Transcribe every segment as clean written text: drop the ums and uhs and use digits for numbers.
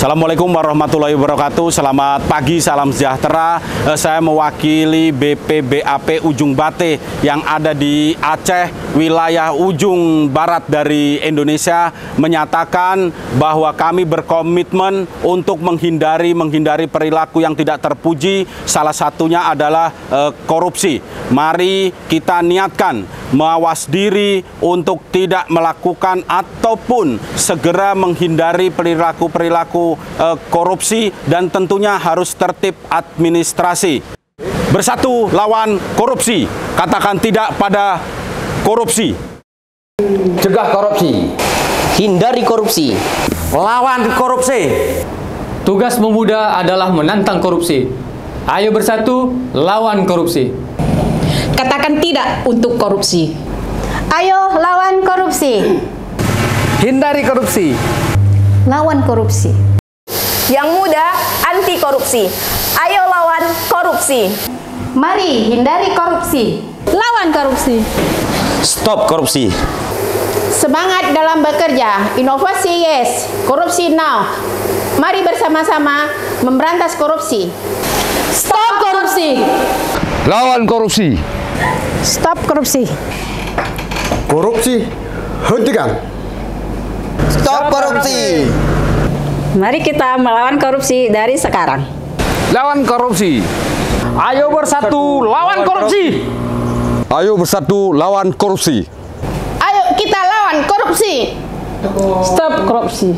Assalamualaikum warahmatullahi wabarakatuh. Selamat pagi, salam sejahtera. Saya mewakili BPBAP Ujung Bate yang ada di Aceh, wilayah ujung barat dari Indonesia, menyatakan bahwa kami berkomitmen untuk menghindari perilaku yang tidak terpuji. Salah satunya adalah korupsi. Mari kita niatkan mawas diri untuk tidak melakukan ataupun segera menghindari perilaku korupsi, dan tentunya harus tertib administrasi. Bersatu lawan korupsi, katakan tidak pada korupsi. Cegah korupsi, hindari korupsi, lawan korupsi. Tugas pemuda adalah menantang korupsi. Ayo bersatu lawan korupsi. Katakan tidak untuk korupsi. Ayo lawan korupsi. Hindari korupsi. Lawan korupsi. Yang muda anti korupsi. Ayo lawan korupsi. Mari hindari korupsi. Lawan korupsi. stop korupsi. Semangat dalam bekerja, inovasi yes, korupsi now. Mari bersama-sama memberantas korupsi. Stop korupsi. Lawan korupsi. Stop korupsi. Korupsi hentikan. Stop korupsi. Mari kita melawan korupsi dari sekarang. Lawan korupsi. Ayo bersatu lawan korupsi. Ayo bersatu lawan korupsi. Ayo kita lawan korupsi. Stop korupsi.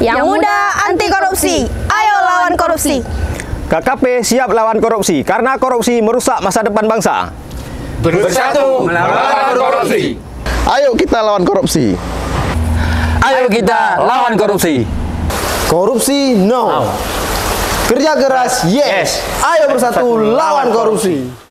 Yang muda anti korupsi. Ayo lawan korupsi. KKP siap lawan korupsi karena korupsi merusak masa depan bangsa. Bersatu melawan korupsi. Ayo kita lawan korupsi. Ayo kita lawan korupsi. Korupsi no. Kerja keras yes. Ayo bersatu lawan korupsi.